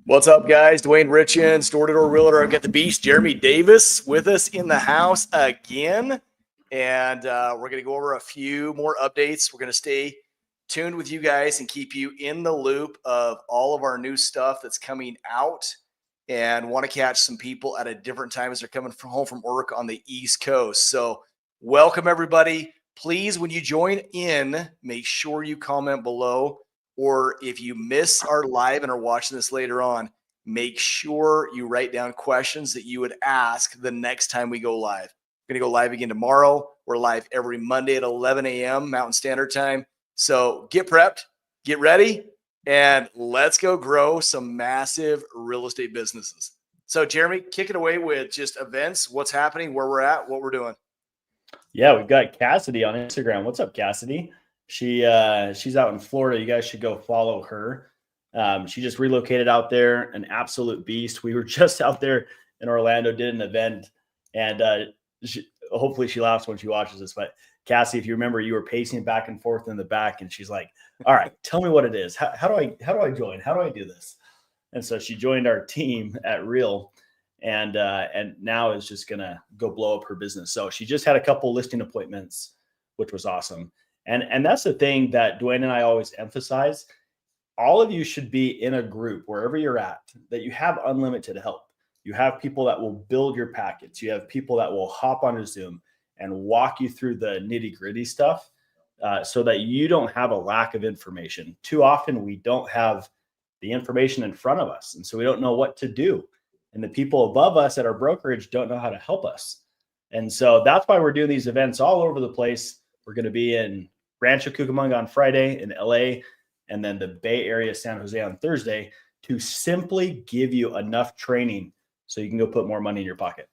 What's up, guys? Duane Richins, door-to-door realtor. I've got the beast, Jeremy Davis, with us in the house again. And we're going to go over a few more updates. We're going to stay tuned with you guys and keep you in the loop of all of our new stuff that's coming out, and want to catch some people at a different time as they're coming from home from work on the East Coast. So welcome, everybody. Please, when you join in, make sure you comment below. Or if you miss our live and are watching this later on, make sure you write down questions that you would ask the next time we go live. We're going to go live again tomorrow. We're live every Monday at 11 a.m. Mountain Standard Time. So get prepped, get ready, and let's go grow some massive real estate businesses. So, Jeremy, kick it away with just events, what's happening, where we're at, what we're doing. Yeah, we've got Cassidy on Instagram. What's up, Cassidy? She's out in Florida. You guys should go follow her. She just relocated out there, an absolute beast. We were just out there in Orlando, did an event, and hopefully she laughs when she watches this. But Cassie, if you remember, you were pacing back and forth in the back, and she's like, "All right, tell me what it is. How do I join? How do I do this?" And so she joined our team at Real, and now is just gonna go blow up her business. So she just had a couple listing appointments, which was awesome. And that's the thing that Duane and I always emphasize. All of you should be in a group wherever you're at, that you have unlimited help. You have people that will build your packets. You have people that will hop on a Zoom and walk you through the nitty gritty stuff, so that you don't have a lack of information. Too often we don't have the information in front of us, and so we don't know what to do. And the people above us at our brokerage don't know how to help us. And so that's why we're doing these events all over the place. We're going to be in Rancho Cucamonga on Friday, in LA, and then the Bay Area, San Jose on Thursday, to simply give you enough training so you can go put more money in your pocket.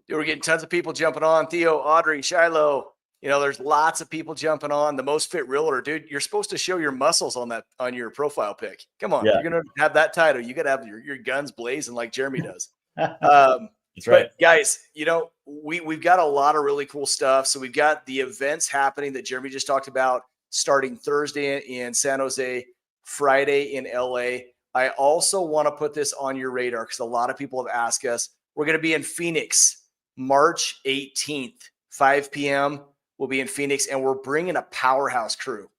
Dude, we're getting tons of people jumping on. Theo, Audrey, Shiloh. There's lots of people jumping on. The Most Fit Realtor, dude. You're supposed to show your muscles on your profile pic. Come on, Yeah. if you're gonna have that title, you got to have your guns blazing like Jeremy does. That's right. But guys, we've got a lot of really cool stuff. So we've got the events happening that Jeremy just talked about, starting Thursday in San Jose, Friday in LA. I also want to put this on your radar because a lot of people have asked us. We're going to be in Phoenix, March 18th, 5 p.m. We'll be in Phoenix, and we're bringing a powerhouse crew.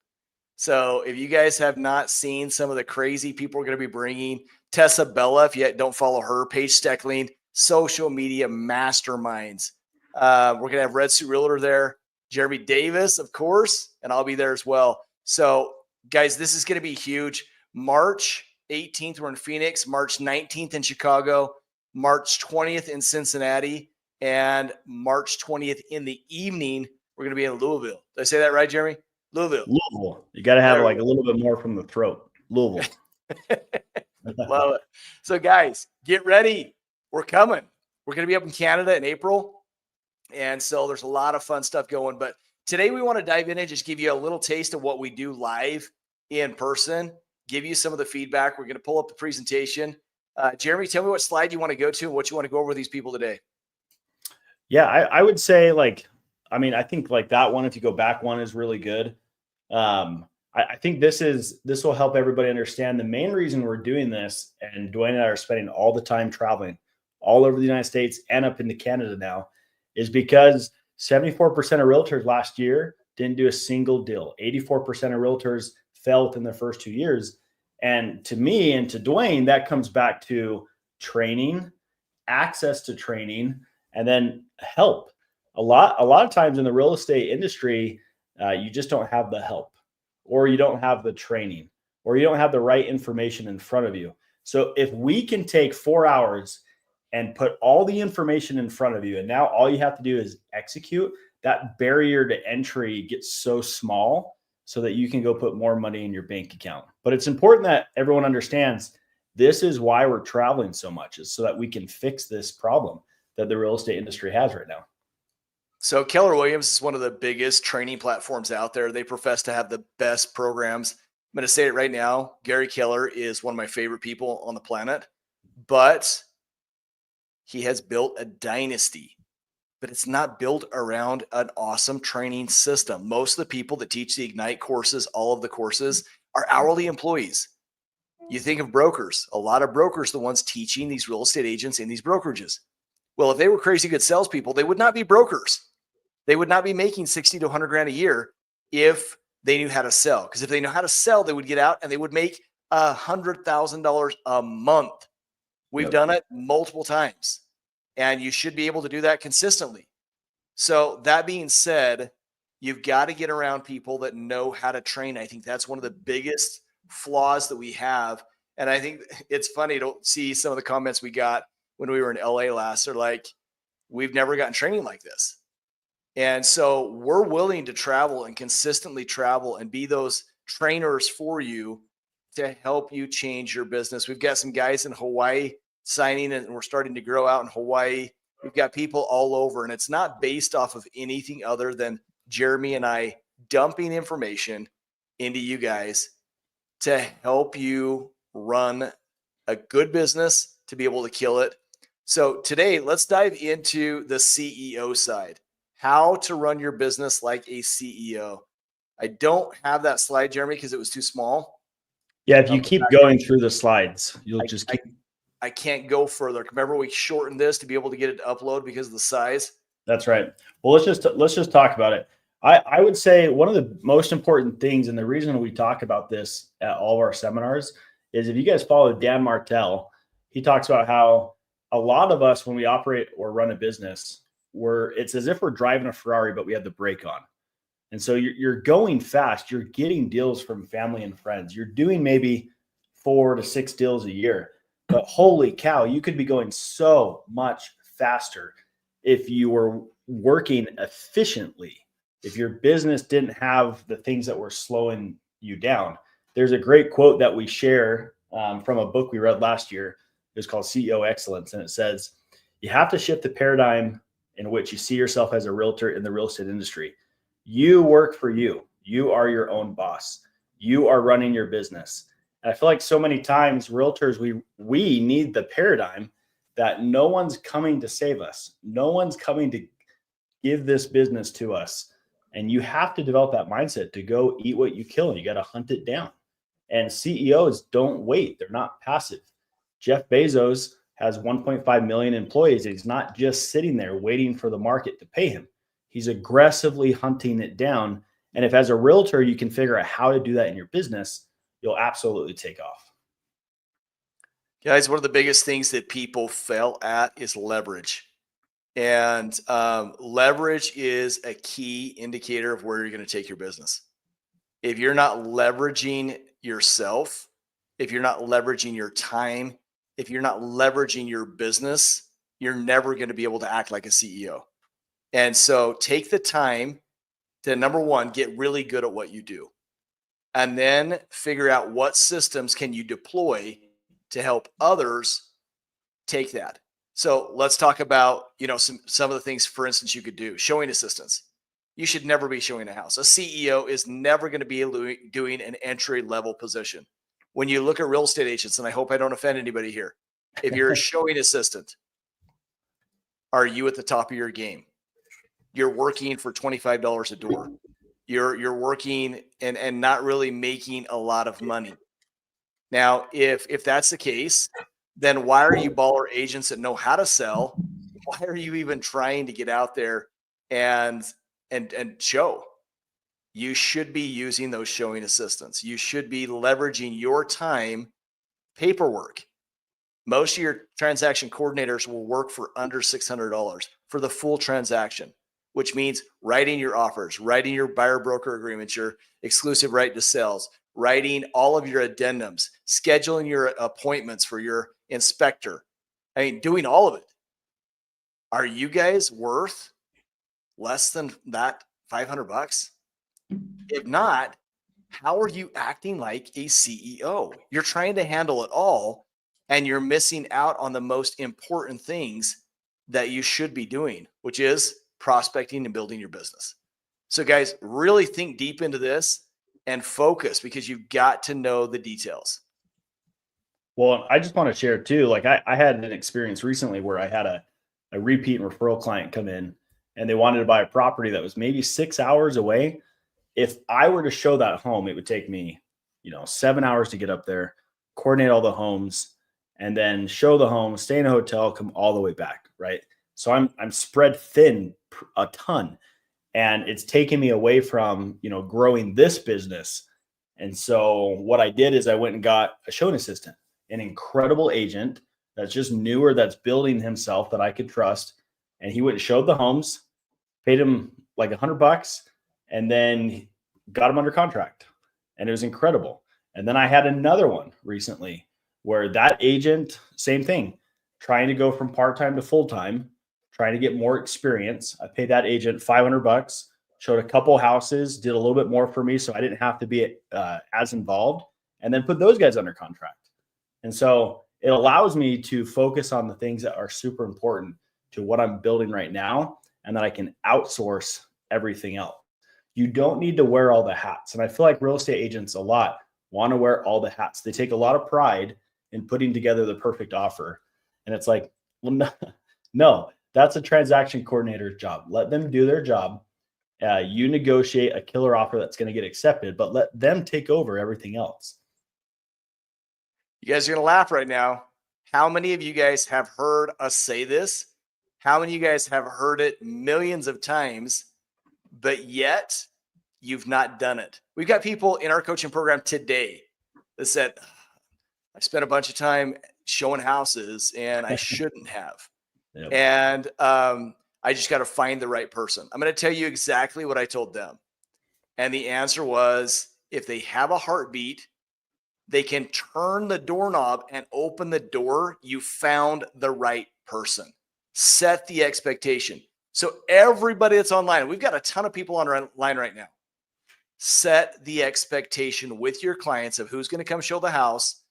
So if you guys have not seen some of the crazy people we're going to be bringing, Tessa Bella, if you don't follow her, Paige Steckling, social media masterminds. We're going to have Red Suit Realtor there, Jeremy Davis, of course, and I'll be there as well. So, guys, this is going to be huge. March 18th, we're in Phoenix, March 19th in Chicago, March 20th in Cincinnati, and March 20th in the evening, we're going to be in Louisville. Did I say that right, Jeremy? Louisville. You got to have like a little bit more from the throat. Louisville. Love it. So, guys, get ready. We're coming. We're going to be up in Canada in April. And so there's a lot of fun stuff going. But today we want to dive in and just give you a little taste of what we do live in person, give you some of the feedback. We're going to pull up the presentation. Jeremy, tell me what slide you want to go to and what you want to go over with these people today. Yeah, I would say I think like that one, if you go back one, is really good. I think this will help everybody understand the main reason we're doing this. And Duane and I are spending all the time traveling all over the United States and up into Canada now, is because 74% of realtors last year didn't do a single deal. 84% of realtors failed within their first 2 years. And to me and to Duane, that comes back to training, access to training, and then help. A lot of times in the real estate industry, you just don't have the help, or you don't have the training, or you don't have the right information in front of you. So if we can take 4 hours and put all the information in front of you, and now all you have to do is execute, that barrier to entry gets so small so that you can go put more money in your bank account. But it's important that everyone understands this is why we're traveling so much, is so that we can fix this problem that the real estate industry has right now. So Keller Williams is one of the biggest training platforms out there. They profess to have the best programs. I'm going to say it right now. Gary Keller is one of my favorite people on the planet, but he has built a dynasty but it's not built around an awesome training system. Most of the people that teach the Ignite courses, all of the courses, are hourly employees. You think of brokers, a lot of brokers, the ones teaching these real estate agents in these brokerages. Well, if they were crazy good salespeople, they would not be brokers. They would not be making 60 to 100 grand a year if they knew how to sell. Because if they know how to sell, they would get out and they would make $100,000 a month. We've done it multiple times, and you should be able to do that consistently. So that being said, you've got to get around people that know how to train. I think that's one of the biggest flaws that we have. And I think it's funny to see some of the comments we got when we were in LA last. They're like, we've never gotten training like this. And so we're willing to travel and consistently travel and be those trainers for you to help you change your business. We've got some guys in Hawaii signing, and we're starting to grow out in Hawaii. We've got people all over, and it's not based off of anything other than Jeremy and I dumping information into you guys to help you run a good business, to be able to kill it. So today, let's dive into the CEO side. How to run your business like a CEO. I don't have that slide, Jeremy, because it was too small. Yeah, if you keep going through the slides, you'll just keep. I can't go further. Remember, we shortened this to be able to get it to upload because of the size. That's right. Well, let's just talk about it. I would say one of the most important things, and the reason we talk about this at all of our seminars, is if you guys follow Dan Martell, he talks about how a lot of us, when we operate or run a business, it's as if we're driving a Ferrari, but we have the brake on. And so you're going fast. You're getting deals from family and friends. You're doing maybe 4 to 6 deals a year. But holy cow, you could be going so much faster if you were working efficiently, if your business didn't have the things that were slowing you down. There's a great quote that we share from a book we read last year. It was called CEO Excellence. And it says, you have to shift the paradigm in which you see yourself as a realtor in the real estate industry. You work for you. You are your own boss. You are running your business. And I feel like so many times realtors, we need the paradigm that no one's coming to save us. No one's coming to give this business to us. And you have to develop that mindset to go eat what you kill. You got to hunt it down. And CEOs don't wait. They're not passive. Jeff Bezos has 1.5 million employees. He's not just sitting there waiting for the market to pay him. He's aggressively hunting it down. And if as a realtor, you can figure out how to do that in your business, you'll absolutely take off. Guys, one of the biggest things that people fail at is leverage. And leverage is a key indicator of where you're going to take your business. If you're not leveraging yourself, if you're not leveraging your time, if you're not leveraging your business, you're never going to be able to act like a CEO. And so take the time to, number one, get really good at what you do. And then figure out what systems can you deploy to help others take that. So let's talk about, some of the things, for instance, you could do. Showing assistance. You should never be showing a house. A CEO is never going to be doing an entry level position. When you look at real estate agents, and I hope I don't offend anybody here, if you're a showing assistant, are you at the top of your game? You're working for $25 a door. You're working and not really making a lot of money. Now, if that's the case, then why are you baller agents that know how to sell? Why are you even trying to get out there and show? You should be using those showing assistants. You should be leveraging your time. Paperwork. Most of your transaction coordinators will work for under $600 for the full transaction, which means writing your offers, writing your buyer broker agreements, your exclusive right to sales, writing all of your addendums, scheduling your appointments for your inspector. I mean, doing all of it. Are you guys worth less than that $500? If not, how are you acting like a CEO? You're trying to handle it all, and you're missing out on the most important things that you should be doing, which is prospecting and building your business. So guys, really think deep into this and focus, because you've got to know the details. Well, I just want to share too, like I had an experience recently where I had a repeat and referral client come in, and they wanted to buy a property that was maybe 6 hours away. If I were to show that home, it would take me, 7 hours to get up there, coordinate all the homes, and then show the home, stay in a hotel, come all the way back, right? So I'm spread thin a ton, and it's taken me away from, growing this business. And so what I did is I went and got a showing assistant, an incredible agent that's just newer, that's building himself, that I could trust. And he went and showed the homes, paid him like $100, and then got him under contract. And it was incredible. And then I had another one recently where that agent, same thing, trying to go from part-time to full-time, trying to get more experience. I paid that agent $500, showed a couple houses, did a little bit more for me so I didn't have to be as involved, and then put those guys under contract. And so it allows me to focus on the things that are super important to what I'm building right now, and that I can outsource everything else. You don't need to wear all the hats. And I feel like real estate agents a lot want to wear all the hats. They take a lot of pride in putting together the perfect offer. And it's like, well, no, that's a transaction coordinator's job. Let them do their job. You negotiate a killer offer that's going to get accepted, but let them take over everything else. You guys are going to laugh right now. How many of you guys have heard us say this? How many of you guys have heard it millions of times, but yet you've not done it? We've got people in our coaching program today that said, I spent a bunch of time showing houses and I shouldn't have. Yep. And I just got to find the right person. I'm going to tell you exactly what I told them. And the answer was, if they have a heartbeat, they can turn the doorknob and open the door. You found the right person. Set the expectation. So everybody that's online, we've got a ton of people online right now. Set the expectation with your clients of who's going to come show the house,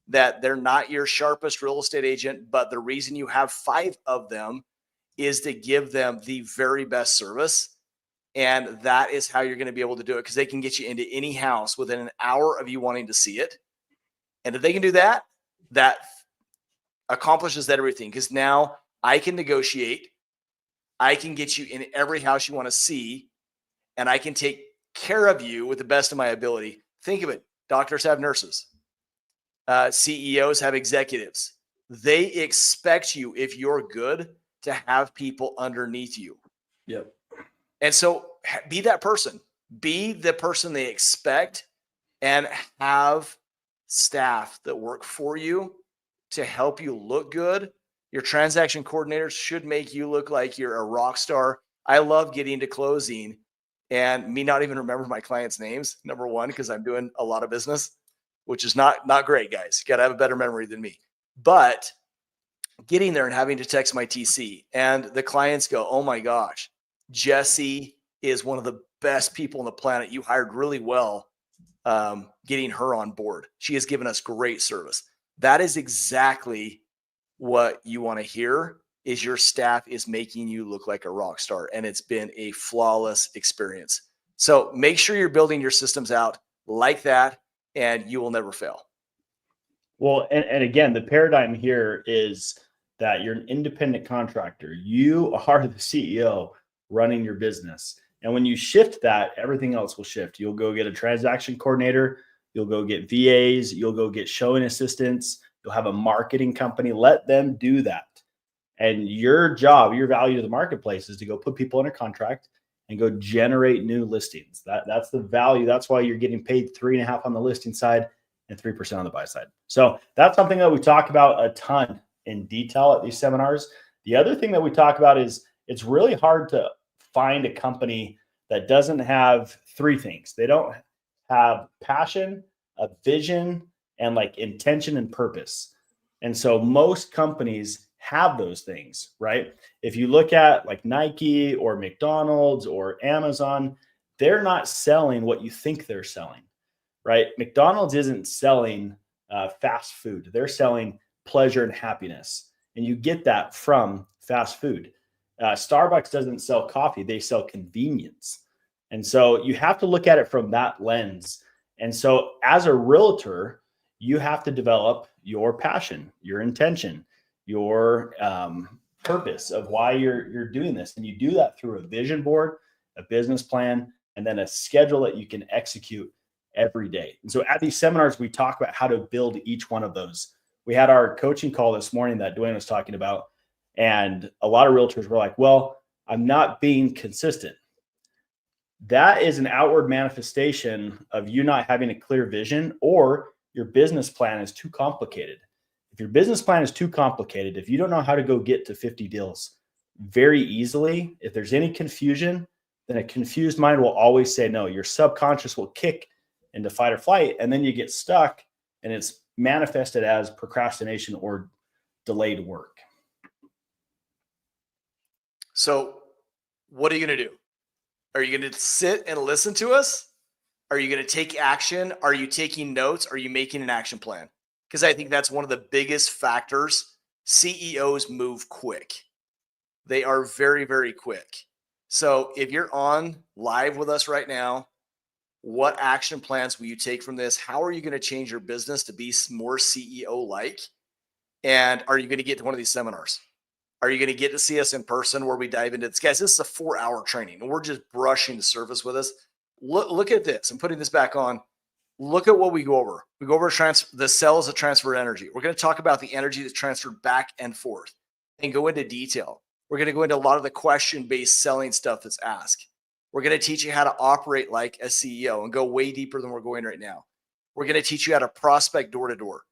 that they're not your sharpest real estate agent, but the reason you have 5 of them is to give them the very best service. And that is how you're going to be able to do it, because they can get you into any house within an hour of you wanting to see it. And if they can do that, that accomplishes that everything, because now I can negotiate. I can get you in every house you want to see, and I can take care of you with the best of my ability. Think of it. Doctors have nurses. CEOs have executives. They expect you, if you're good, to have people underneath you. Yep. And so be that person. Be the person they expect, and have staff that work for you to help you look good. Your transaction coordinators should make you look like you're a rock star. I love getting to closing and me not even remember my clients' names, number one, because I'm doing a lot of business, which is not great, guys. You got to have a better memory than me. But getting there and having to text my TC, and the clients go, oh my gosh, Jesse is one of the best people on the planet. You hired really well getting her on board. She has given us great service. That is exactly what you want to hear, is your staff is making you look like a rock star, and it's been a flawless experience. So make sure you're building your systems out like that, and you will never fail. Well, and again, the paradigm here is that you're an independent contractor. You are the CEO running your business. And when you shift that, everything else will shift. You'll go get a transaction coordinator. You'll go get VAs. You'll go get showing assistants. You'll have a marketing company. Let them do that. And your job, your value to the marketplace is to go put people under contract and go generate new listings. That's the value. That's why you're getting paid 3.5 on the listing side and 3% on the buy side. So that's something that we talk about a ton in detail at these seminars. The other thing that we talk about is it's really hard to find a company that doesn't have 3 things. They don't have passion, a vision, and like intention and purpose. And so most companies have those things, right? If you look at like Nike or McDonald's or Amazon, they're not selling what you think they're selling, right? McDonald's isn't selling fast food. They're selling pleasure and happiness. And you get that from fast food. Starbucks doesn't sell coffee. They sell convenience. And so you have to look at it from that lens. And so as a realtor, you have to develop your passion, your intention, your purpose of why you're doing this. And you do that through a vision board, a business plan, and then a schedule that you can execute every day. And so at these seminars, we talk about how to build each one of those. We had our coaching call this morning that Duane was talking about, and a lot of realtors were like, well, I'm not being consistent. That is an outward manifestation of you not having a clear vision, or your business plan is too complicated. If your business plan is too complicated, if you don't know how to go get to 50 deals very easily, if there's any confusion, then a confused mind will always say no. Your subconscious will kick into fight or flight, and then you get stuck, and it's manifested as procrastination or delayed work. So what are you going to do? Are you going to sit and listen to us? Are you going to take action? Are you taking notes? Are you making an action plan? Because I think that's one of the biggest factors. CEOs move quick. They are very, very quick. So if you're on live with us right now, what action plans will you take from this? How are you going to change your business to be more CEO-like? And are you going to get to one of these seminars? Are you going to get to see us in person where we dive into this? Guys, this is a 4-hour training, and we're just brushing the surface with us. Look at this. I'm putting this back on. Look at what we go over. We go over the cell as a transfer energy. We're going to talk about the energy that's transferred back and forth and go into detail. We're going to go into a lot of the question-based selling stuff that's asked. We're going to teach you how to operate like a CEO and go way deeper than we're going right now. We're going to teach you how to prospect door to door,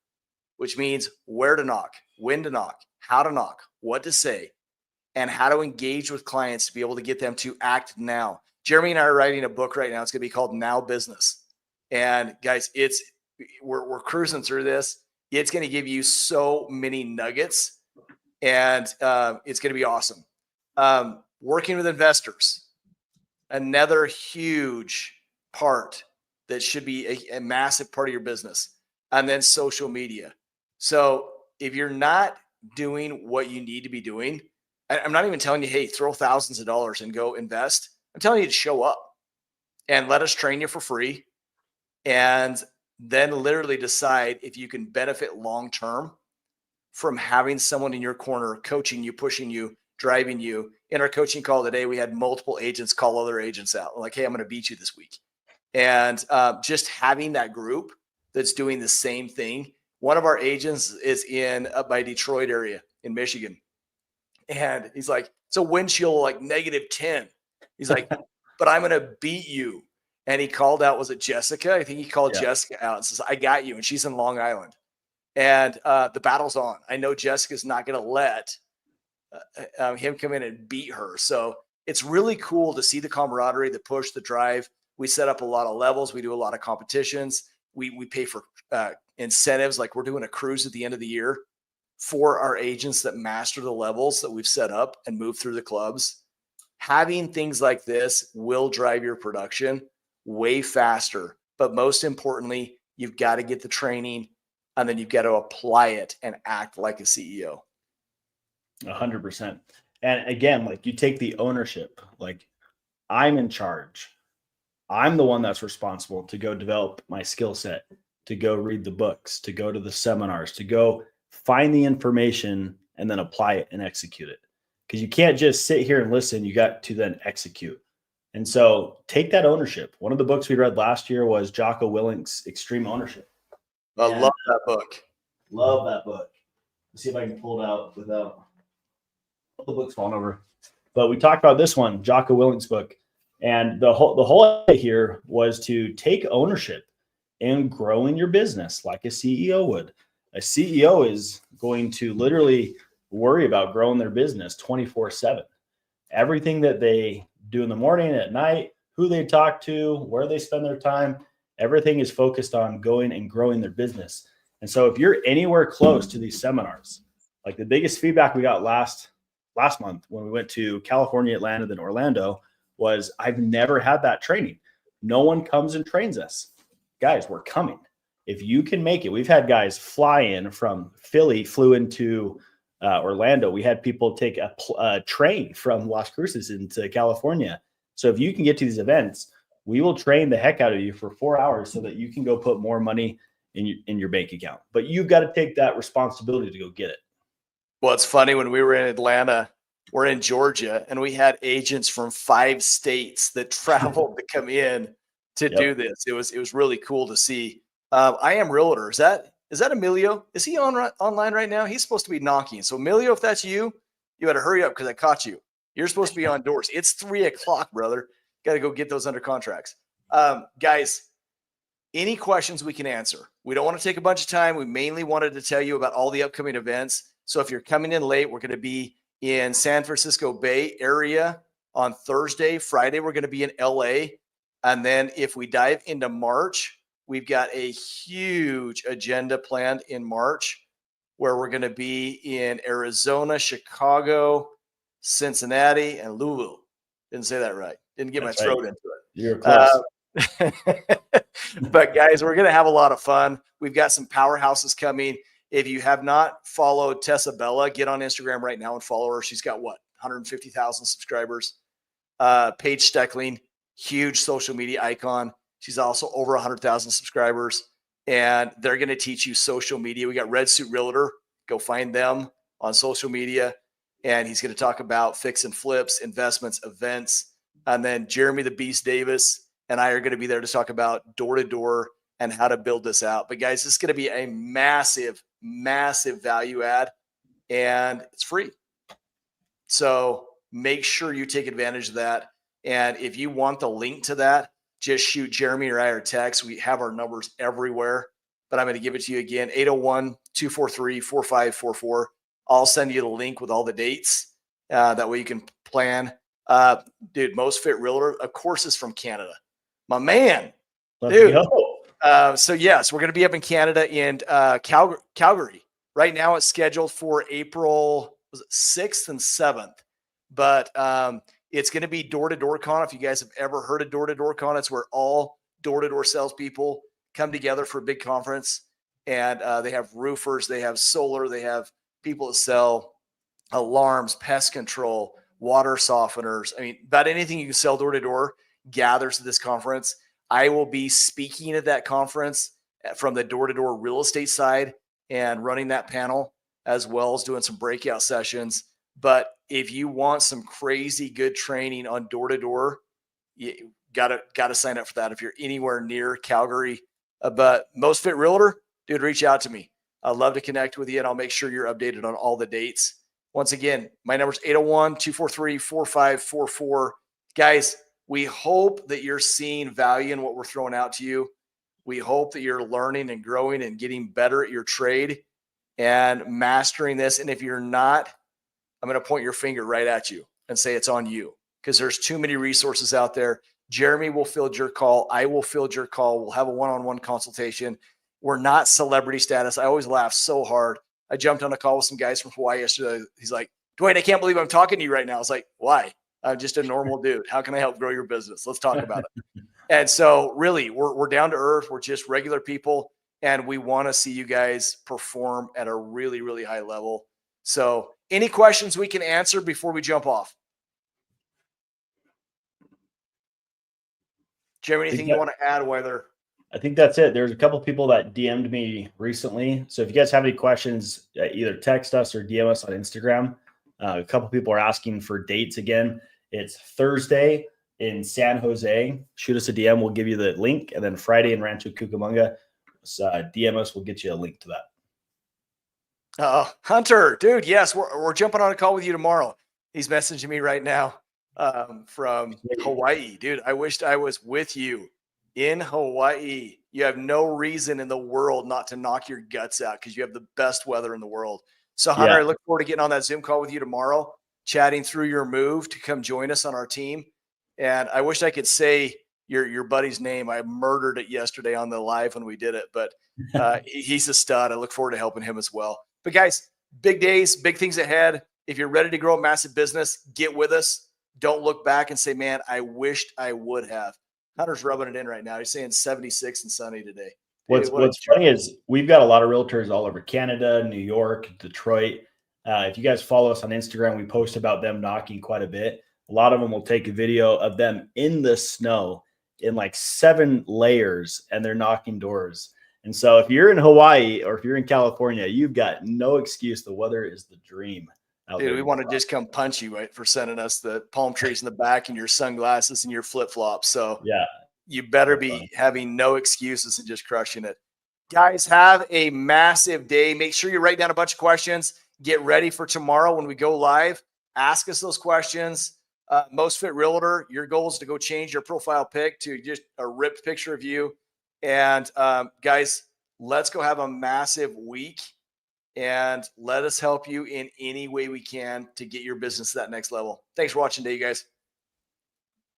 which means where to knock, when to knock, how to knock, what to say, and how to engage with clients to be able to get them to act now. Jeremy and I are writing a book right now. It's going to be called Now Business. And guys, we're cruising through this. It's going to give you so many nuggets, and it's going to be awesome. Working with investors, another huge part that should be a massive part of your business. And then social media. So if you're not doing what you need to be doing, I'm not even telling you, hey, throw thousands of dollars and go invest. I'm telling you to show up and let us train you for free. And then literally decide if you can benefit long-term from having someone in your corner, coaching you, pushing you, driving you. In our coaching call today, we had multiple agents call other agents out. Like, hey, I'm going to beat you this week. And just having that group that's doing the same thing. One of our agents is up by Detroit area in Michigan. And he's like, it's a wind chill like -10. He's like, but I'm going to beat you. And he called out, was it Jessica? I think he called Jessica out and says, I got you. And she's in Long Island. And the battle's on. I know Jessica's not going to let him come in and beat her. So it's really cool to see the camaraderie, the push, the drive. We set up a lot of levels. We do a lot of competitions. We pay for incentives. Like we're doing a cruise at the end of the year for our agents that master the levels that we've set up and move through the clubs. Having things like this will drive your production way faster. But most importantly, you've got to get the training, and then you've got to apply it and act like a CEO. 100%. And again, like you take the ownership, like I'm in charge. I'm the one that's responsible to go develop my skill set, to go read the books, to go to the seminars, to go find the information and then apply it and execute it. Because you can't just sit here and listen. You got to then execute. And so take that ownership. One of the books we read last year was Jocko Willink's Extreme Ownership. I love that book. Love that book. Let's see if I can pull it out without the book's falling over. But we talked about this one, Jocko Willink's book. And the whole idea here was to take ownership in growing your business like a CEO would. A CEO is going to literally worry about growing their business 24/7. Everything that they do in the morning, at night, who they talk to, where they spend their time, everything is focused on going and growing their business. And so if you're anywhere close to these seminars, like the biggest feedback we got last month when we went to California, Atlanta, then Orlando, was I've never had that training. No one comes and trains us. Guys, we're coming. If you can make it, we've had guys fly in from Philly, flew into Orlando. We had people take a train from Las Cruces into California. So if you can get to these events, we will train the heck out of you for 4 hours so that you can go put more money in your bank account. But you've got to take that responsibility to go get it. Well, it's funny when we were in Atlanta, we're in Georgia, and we had agents from 5 states that traveled to come in to do Yep. this. It was really cool to see. I am Realtor. Is that Emilio? Is he online right now? He's supposed to be knocking. So Emilio, if that's you, you better hurry up because I caught you. You're supposed to be on doors. It's 3 o'clock, brother. Got to go get those under contracts. Guys, any questions we can answer. We don't want to take a bunch of time. We mainly wanted to tell you about all the upcoming events. So if you're coming in late, we're going to be in San Francisco Bay Area on Thursday. Friday, we're going to be in LA. And then if we dive into March, we've got a huge agenda planned in March where we're going to be in Arizona, Chicago, Cincinnati, and Louisville. Didn't say that right. Didn't get That's my right. throat into it. You're close. But guys, we're going to have a lot of fun. We've got some powerhouses coming. If you have not followed Tessa Bella, get on Instagram right now and follow her. She's got 150,000 subscribers. Paige Steckling, huge social media icon. She's also over 100,000 subscribers, and they're going to teach you social media. We got Red Suit Realtor. Go find them on social media, and he's going to talk about fix and flips, investments, events. And then Jeremy the Beast Davis and I are going to be there to talk about door-to-door and how to build this out. But guys, this is going to be a massive, massive value add, and it's free. So make sure you take advantage of that. And if you want the link to that, just shoot Jeremy or I or text. We have our numbers everywhere, but I'm going to give it to you again, 801-243-4544. I'll send you the link with all the dates. That way you can plan. Dude, Most Fit Realtor, of course, is from Canada. My man. Let's dude. go. So yes, we're going to be up in Canada in Calgary. Right now it's scheduled for April 6th and 7th, but it's going to be door-to-door con. If you guys have ever heard of door-to-door con, it's where all door-to-door salespeople come together for a big conference, and they have roofers, they have solar, they have people that sell alarms, pest control, water softeners. I mean, about anything you can sell door-to-door gathers at this conference. I will be speaking at that conference from the door-to-door real estate side and running that panel, as well as doing some breakout sessions. But if you want some crazy good training on door-to-door, you gotta sign up for that if you're anywhere near Calgary. But Most Fit Realtor, dude, reach out to me. I'd love to connect with you, and I'll make sure you're updated on all the dates. Once again, my number is 801-243-4544. Guys, we hope that you're seeing value in what we're throwing out to you. We hope that you're learning and growing and getting better at your trade and mastering this. And if you're not, I'm going to point your finger right at you and say it's on you, because there's too many resources out there. Jeremy will field your call. I will field your call. We'll have a one-on-one consultation. We're not celebrity status. I always laugh so hard. I jumped on a call with some guys from Hawaii yesterday. He's like, Duane, I can't believe I'm talking to you right now. I was like, why? I'm just a normal dude. How can I help grow your business? Let's talk about it. And so really, we're down to earth. We're just regular people, and we want to see you guys perform at a really, really high level. So any questions we can answer before we jump off? Jeremy, anything you want to add? I think that's it. There's a couple of people that DM'd me recently. So if you guys have any questions, either text us or DM us on Instagram. A couple of people are asking for dates again. It's Thursday in San Jose. Shoot us a DM. We'll give you the link. And then Friday in Rancho Cucamonga. DM us. We'll get you a link to that. Hunter, dude, yes, we're jumping on a call with you tomorrow. He's messaging me right now from Hawaii. Dude, I wished I was with you in Hawaii. You have no reason in the world not to knock your guts out because you have the best weather in the world. So, Hunter, I look forward to getting on that Zoom call with you tomorrow, chatting through your move to come join us on our team. And I wish I could say your buddy's name. I murdered it yesterday on the live when we did it, but he's a stud. I look forward to helping him as well. But guys, big days, big things ahead. If you're ready to grow a massive business, get with us. Don't look back and say, man, I wished I would have. Hunter's rubbing it in right now. He's saying 76 and sunny today. What's funny is we've got a lot of realtors all over Canada, New York, Detroit. If you guys follow us on Instagram, we post about them knocking quite a bit. A lot of them will take a video of them in the snow in like 7 layers, and they're knocking doors. And so if you're in Hawaii or if you're in California, you've got no excuse. The weather is the dream out Dude, there. we want to just come punch you, right, for sending us the palm trees in the back and your sunglasses and your flip flops. So Yeah. you better That's be fun. having no excuses and just crushing it. Guys, have a massive day. Make sure you write down a bunch of questions. Get ready for tomorrow when we go live. Ask us those questions. Most Fit Realtor, your goal is to go change your profile pic to just a ripped picture of you. And guys, let's go have a massive week and let us help you in any way we can to get your business to that next level. Thanks for watching today, you guys.